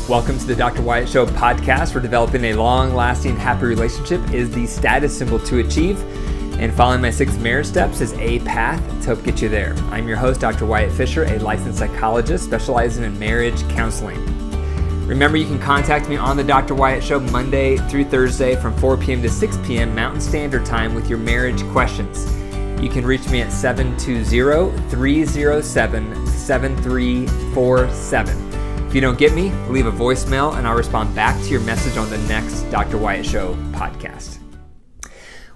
Welcome to the Dr. Wyatt Show podcast, where developing a long-lasting, happy relationship is the status symbol to achieve, and following my 6 marriage steps is a path to help get you there. I'm your host, Dr. Wyatt Fisher, a licensed psychologist specializing in marriage counseling. Remember, you can contact me on the Dr. Wyatt Show Monday through Thursday from 4 p.m. to 6 p.m. Mountain Standard Time with your marriage questions. You can reach me at 720-307-7347. If you don't get me, leave a voicemail and I'll respond back to your message on the next Dr. Wyatt Show podcast.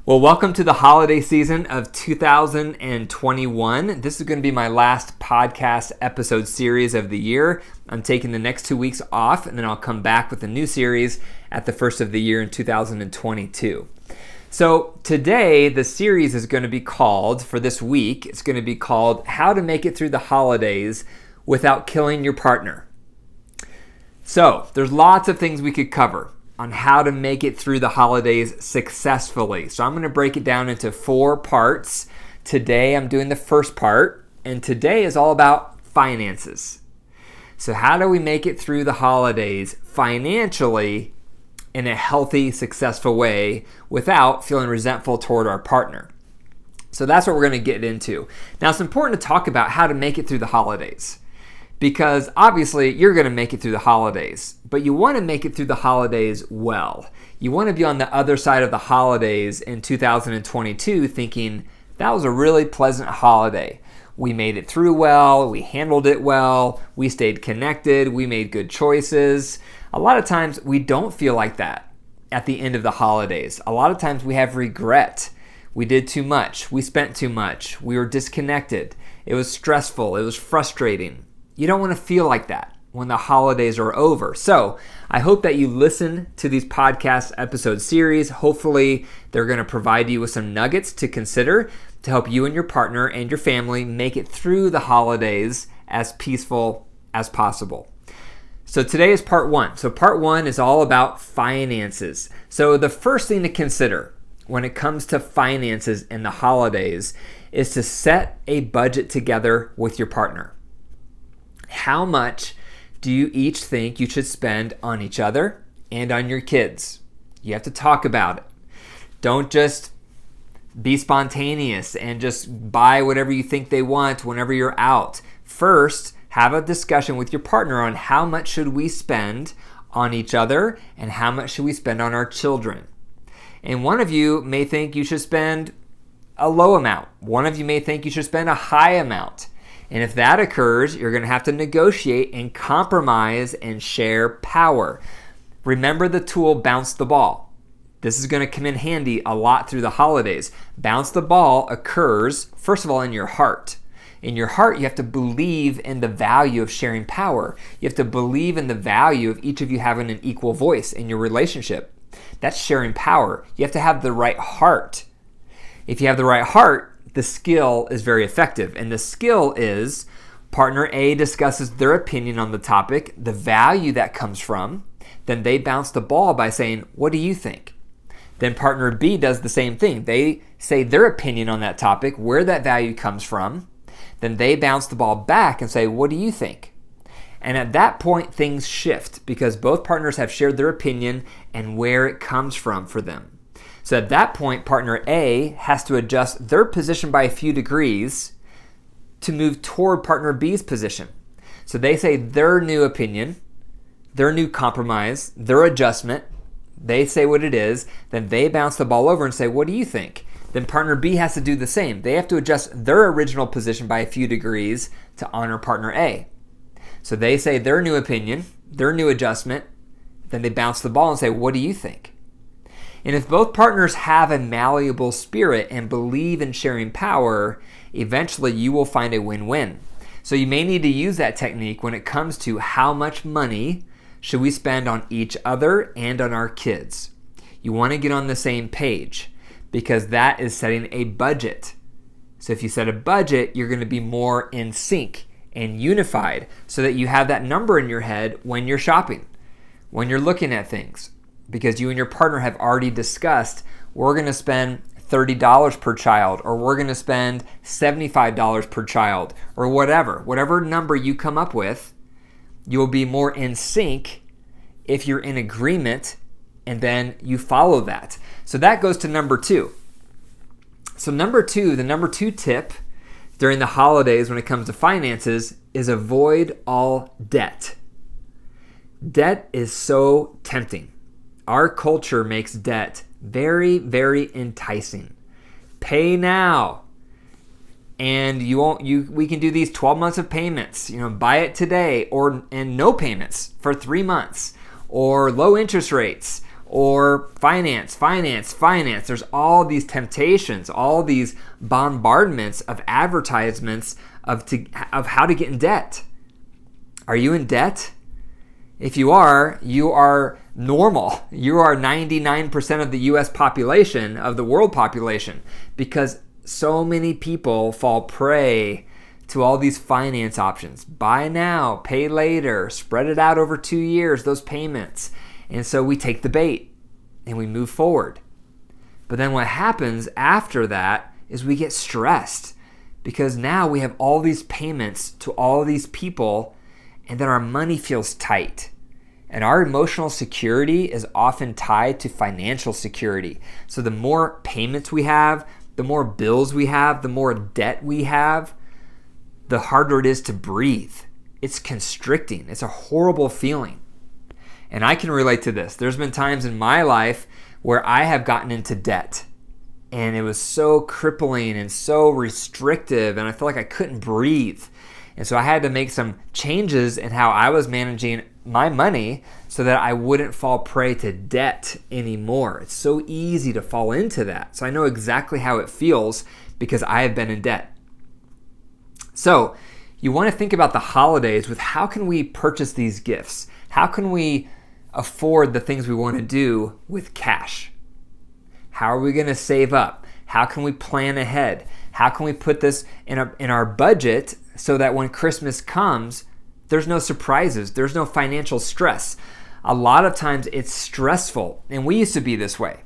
Well, welcome to the holiday season of 2021. This is going to be my last podcast episode series of the year. I'm taking the next 2 weeks off, and then I'll come back with a new series at the first of the year in 2022. So today, the series is going to be called, for this week, it's going to be called How to Make It Through the Holidays Without Killing Your Partner. So there's lots of things we could cover on how to make it through the holidays successfully. So I'm going to break it down into 4 parts. Today I'm doing the first part, and today is all about finances. So how do we make it through the holidays financially in a healthy, successful way without feeling resentful toward our partner? So that's what we're going to get into. Now, it's important to talk about how to make it through the holidays, because obviously you're going to make it through the holidays, but you want to make it through the holidays well. You want to be on the other side of the holidays in 2022 thinking, that was a really pleasant holiday. We made it through well, we handled it well, we stayed connected, we made good choices. A lot of times we don't feel like that at the end of the holidays. A lot of times we have regret. We did too much, we spent too much, we were disconnected, it was stressful, it was frustrating. You don't want to feel like that when the holidays are over. So I hope that you listen to these podcast episode series. Hopefully they're going to provide you with some nuggets to consider to help you and your partner and your family make it through the holidays as peaceful as possible. So today is part 1. So part 1 is all about finances. So the first thing to consider when it comes to finances in the holidays is to set a budget together with your partner. How much do you each think you should spend on each other and on your kids? You have to talk about it. Don't just be spontaneous and just buy whatever you think they want whenever you're out. First, have a discussion with your partner on how much should we spend on each other and how much should we spend on our children. And one of you may think you should spend a low amount. One of you may think you should spend a high amount. And if that occurs, you're going to have to negotiate and compromise and share power. Remember the tool bounce the ball. This is going to come in handy a lot through the holidays. Bounce the ball occurs, first of all, in your heart. In your heart, you have to believe in the value of sharing power. You have to believe in the value of each of you having an equal voice in your relationship. That's sharing power. You have to have the right heart. If you have the right heart, the skill is very effective. And the skill is partner A discusses their opinion on the topic, the value that comes from. Then they bounce the ball by saying, what do you think? Then partner B does the same thing. They say their opinion on that topic, where that value comes from. Then they bounce the ball back and say, what do you think? And at that point, things shift because both partners have shared their opinion and where it comes from for them. So at that point, partner A has to adjust their position by a few degrees to move toward partner B's position. So they say their new opinion, their new compromise, their adjustment. They say what it is. Then they bounce the ball over and say, what do you think? Then partner B has to do the same. They have to adjust their original position by a few degrees to honor partner A. So they say their new opinion, their new adjustment. Then they bounce the ball and say, what do you think? And if both partners have a malleable spirit and believe in sharing power, eventually you will find a win-win. So you may need to use that technique when it comes to how much money should we spend on each other and on our kids. You want to get on the same page because that is setting a budget. So if you set a budget, you're going to be more in sync and unified so that you have that number in your head when you're shopping, when you're looking at things. Because you and your partner have already discussed, we're going to spend $30 per child, or we're going to spend $75 per child, or whatever. Whatever number you come up with, you'll be more in sync if you're in agreement and then you follow that. So that goes to number 2. So the number two tip during the holidays when it comes to finances is avoid all debt. Debt is so tempting. Our culture makes debt very, very enticing. Pay now. And we can do these 12 months of payments, buy it today, and no payments for 3 months, or low interest rates, or finance. There's all these temptations, all these bombardments of advertisements of how to get in debt. Are you in debt? If you are normal. You are 99% of the US population, of the world population, because so many people fall prey to all these finance options. Buy now, pay later, spread it out over 2 years, those payments. And so we take the bait and we move forward. But then what happens after that is we get stressed because now we have all these payments to all these people and then our money feels tight. And our emotional security is often tied to financial security. So the more payments we have, the more bills we have, the more debt we have, the harder it is to breathe. It's constricting. It's a horrible feeling. And I can relate to this. There's been times in my life where I have gotten into debt and it was so crippling and so restrictive and I felt like I couldn't breathe. And so I had to make some changes in how I was managing my money so that I wouldn't fall prey to debt anymore. It's so easy to fall into that. So I know exactly how it feels because I have been in debt. So you want to think about the holidays with how can we purchase these gifts? How can we afford the things we want to do with cash? How are we going to save up? How can we plan ahead? How can we put this in our budget so that when Christmas comes, there's no surprises, there's no financial stress? A lot of times it's stressful, and we used to be this way.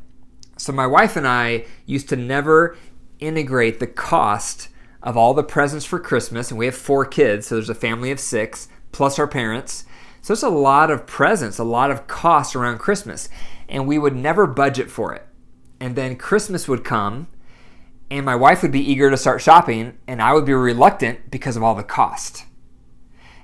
So my wife and I used to never integrate the cost of all the presents for Christmas, and we have 4 kids, so there's a family of 6, plus our parents. So it's a lot of presents, a lot of cost around Christmas, and we would never budget for it. And then Christmas would come, and my wife would be eager to start shopping, and I would be reluctant because of all the cost.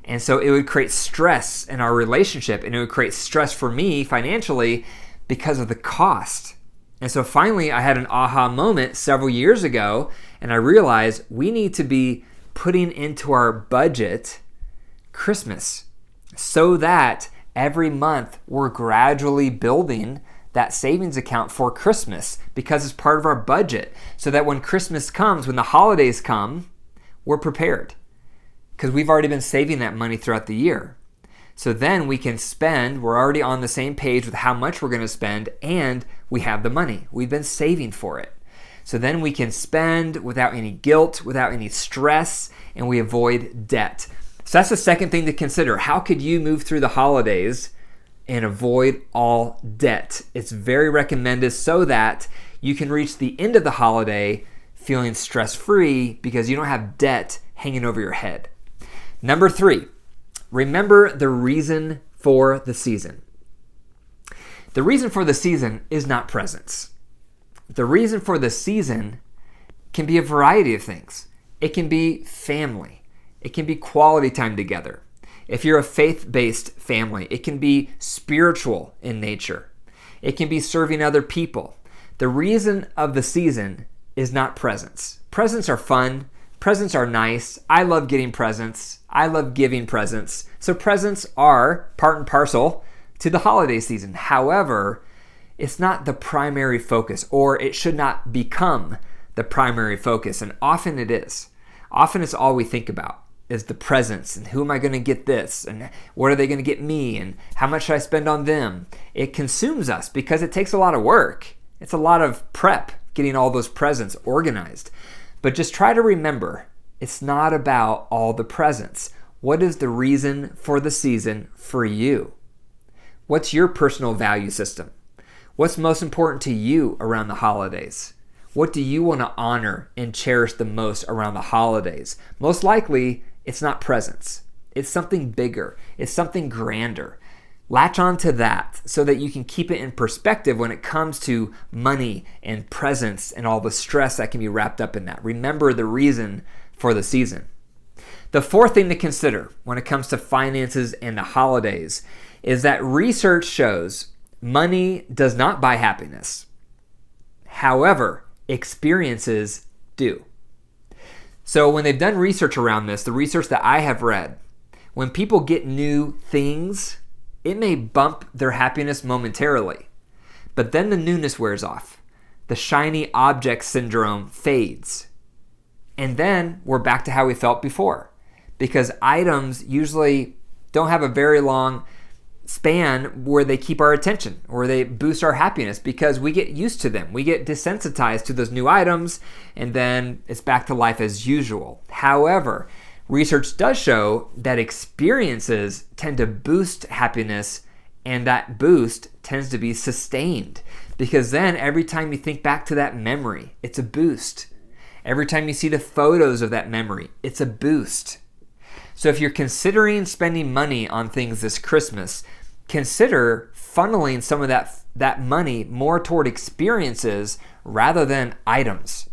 And so it would create stress in our relationship, and it would create stress for me financially because of the cost. And so finally, I had an aha moment several years ago, and I realized we need to be putting into our budget Christmas so that every month we're gradually building that savings account for Christmas because it's part of our budget so that when Christmas comes, when the holidays come, we're prepared because we've already been saving that money throughout the year. So then we can spend, we're already on the same page with how much we're going to spend, and we have the money. We've been saving for it. So then we can spend without any guilt, without any stress, and we avoid debt. So that's the second thing to consider. How could you move through the holidays and avoid all debt? It's very recommended so that you can reach the end of the holiday feeling stress-free because you don't have debt hanging over your head. Number 3, remember the reason for the season. The reason for the season is not presents. The reason for the season can be a variety of things. It can be family. It can be quality time together. If you're a faith-based family, it can be spiritual in nature. It can be serving other people. The reason of the season is not presents. Presents are fun. Presents are nice. I love getting presents. I love giving presents. So presents are part and parcel to the holiday season. However, it's not the primary focus, or it should not become the primary focus. And often it is. Often it's all we think about is the presents and who am I going to get this and what are they going to get me and how much should I spend on them. It consumes us because it takes a lot of work. It's a lot of prep getting all those presents organized. But just try to remember, it's not about all the presents. What is the reason for the season for you? What's your personal value system? What's most important to you around the holidays? What do you want to honor and cherish the most around the holidays? Most likely, it's not presents. It's something bigger. It's something grander. Latch on to that so that you can keep it in perspective when it comes to money and presents and all the stress that can be wrapped up in that. Remember the reason for the season. The fourth thing to consider when it comes to finances and the holidays is that research shows money does not buy happiness. However, experiences do. So when they've done research around this, the research that I have read, when people get new things, it may bump their happiness momentarily, but then the newness wears off. The shiny object syndrome fades. And then we're back to how we felt before, because items usually don't have a very long span where they keep our attention or they boost our happiness because we get used to them. We get desensitized to those new items, and then it's back to life as usual. However, research does show that experiences tend to boost happiness, and that boost tends to be sustained because then every time you think back to that memory, it's a boost. Every time you see the photos of that memory, it's a boost. So if you're considering spending money on things this Christmas, consider funneling some of that money more toward experiences rather than items.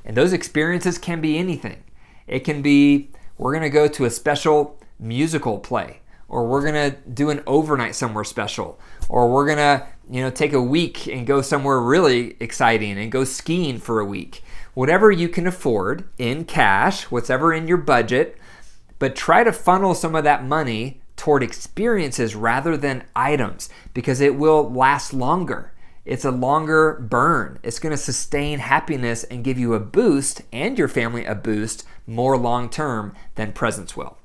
And those experiences can be anything. It can be, we're going to go to a special musical play, or we're going to do an overnight somewhere special, or we're going to, take a week and go somewhere really exciting and go skiing for a week. Whatever you can afford in cash, whatever in your budget, but try to funnel some of that money toward experiences rather than items because it will last longer. It's a longer burn. It's going to sustain happiness and give you a boost and your family a boost more long-term than presents will.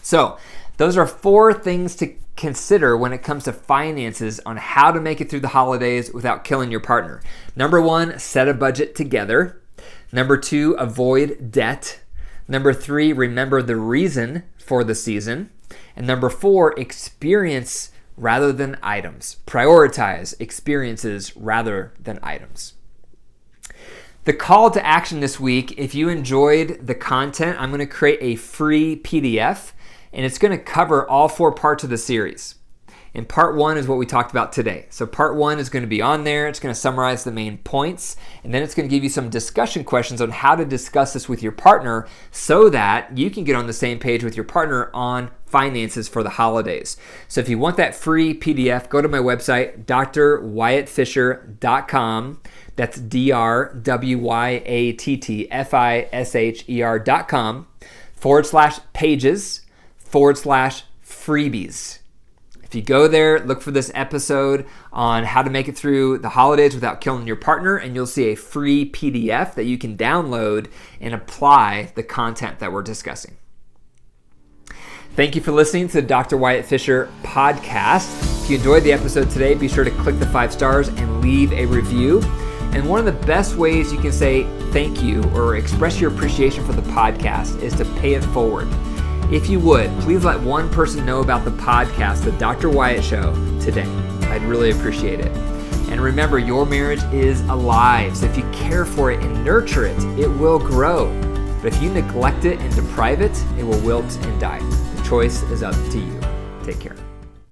So those are 4 things to consider when it comes to finances on how to make it through the holidays without killing your partner. Number 1, set a budget together. Number 2, avoid debt. Number 3, remember the reason for the season. And number 4, experience rather than items. Prioritize experiences rather than items. The call to action this week, if you enjoyed the content, I'm going to create a free PDF, and it's going to cover all 4 parts of the series. And part 1 is what we talked about today. So part 1 is going to be on there. It's going to summarize the main points, and then it's going to give you some discussion questions on how to discuss this with your partner so that you can get on the same page with your partner on finances for the holidays. So if you want that free PDF, go to my website, drwyattfisher.com. That's drwyattfisher.com/pages/freebies. If you go there, look for this episode on how to make it through the holidays without killing your partner, and you'll see a free PDF that you can download and apply the content that we're discussing. Thank you for listening to the Dr. Wyatt Fisher podcast. If you enjoyed the episode today, be sure to click the 5 stars and leave a review. And one of the best ways you can say thank you or express your appreciation for the podcast is to pay it forward. If you would, please let one person know about the podcast, The Dr. Wyatt Show, today. I'd really appreciate it. And remember, your marriage is alive. So if you care for it and nurture it, it will grow. But if you neglect it and deprive it, it will wilt and die. The choice is up to you. Take care.